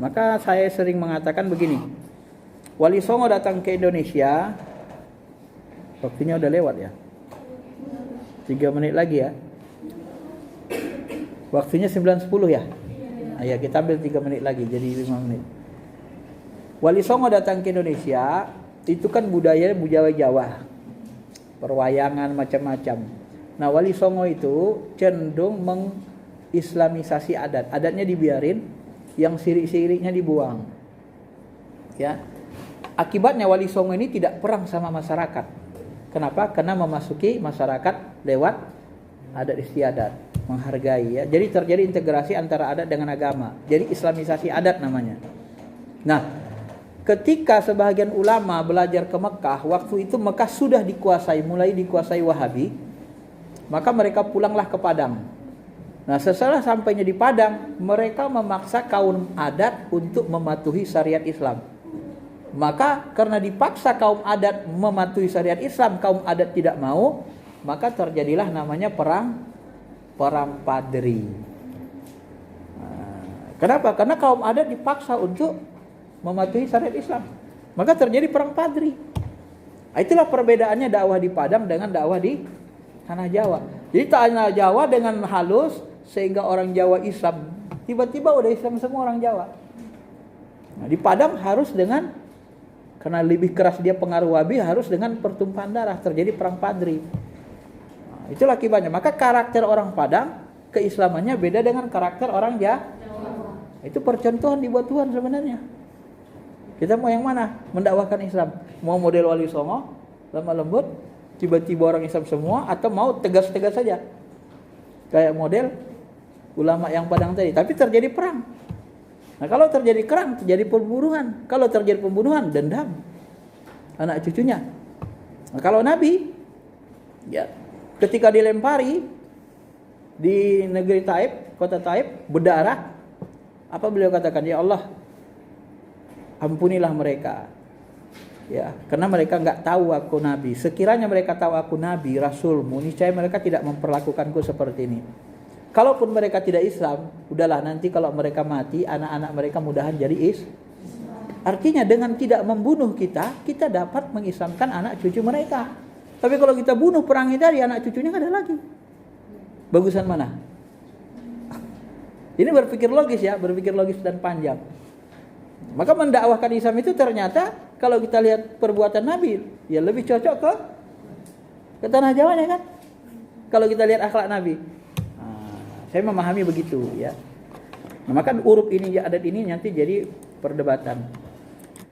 Maka saya sering mengatakan begini, Wali Songo datang ke Indonesia, waktunya udah lewat ya, 3 menit lagi ya, waktunya 9.10 ya. Ya kita ambil 3 menit lagi, jadi 5 menit. Wali Songo datang ke Indonesia, itu kan budaya Jawa, perwayangan macam-macam. Nah Wali Songo itu cenderung mengislamisasi adat, adatnya dibiarin, yang sirik-siriknya dibuang. Ya. Akibatnya Wali Songo ini tidak perang sama masyarakat. Kenapa? Karena memasuki masyarakat lewat adat istiadat, menghargai ya. Jadi terjadi integrasi antara adat dengan agama. Jadi islamisasi adat namanya. Nah, ketika sebahagian ulama belajar ke Mekah, waktu itu Mekah sudah dikuasai, mulai dikuasai Wahabi, maka mereka pulanglah ke Padang. Nah setelah sampainya di Padang, mereka memaksa kaum adat untuk mematuhi syariat Islam. Maka karena dipaksa kaum adat mematuhi syariat Islam, kaum adat tidak mau, maka terjadilah namanya perang Padri. Kenapa? Karena kaum adat dipaksa untuk mematuhi syariat Islam, maka terjadi perang Padri. Itulah perbedaannya dakwah di Padang dengan dakwah di tanah Jawa. Jadi tanah Jawa dengan halus, sehingga orang Jawa Islam, tiba-tiba udah Islam semua orang Jawa. Nah, di Padang harus dengan, karena lebih keras dia pengaruh Wahabi, harus dengan pertumpahan darah, terjadi perang Padri. Nah, itulah akibatnya. Maka karakter orang Padang, keislamannya beda dengan karakter orang Jawa. Itu percontohan dibuat Tuhan sebenarnya. Kita mau yang mana? Mendakwahkan Islam. Mau model Wali Songo, lemah lembut, tiba-tiba orang Islam semua, atau mau tegas-tegas saja, kayak model ulama yang Padang tadi, tapi terjadi perang. Nah kalau terjadi perang, terjadi pembunuhan. Kalau terjadi pembunuhan, dendam anak cucunya. Nah kalau Nabi, ya ketika dilempari di negeri Taif, kota Taif, berdarah, apa beliau katakan? Ya Allah, ampunilah mereka. Ya, karena mereka enggak tahu aku Nabi. Sekiranya mereka tahu aku Nabi, Rasulmu, niscaya mereka tidak memperlakukanku seperti ini. Kalaupun mereka tidak Islam, udahlah nanti kalau mereka mati, anak-anak mereka mudahan jadi Artinya dengan tidak membunuh kita, kita dapat mengislamkan anak cucu mereka. Tapi kalau kita bunuh perangi tadi, anak cucunya enggak ada lagi. Bagusan mana? Ini berpikir logis ya, berpikir logis dan panjang. Maka mendakwahkan Islam itu ternyata kalau kita lihat perbuatan Nabi, ya lebih cocok ke tanah Jawa ya kan? Kalau kita lihat akhlak Nabi. Saya memahami begitu ya. Nah, maka urut ini adat ini nanti jadi perdebatan.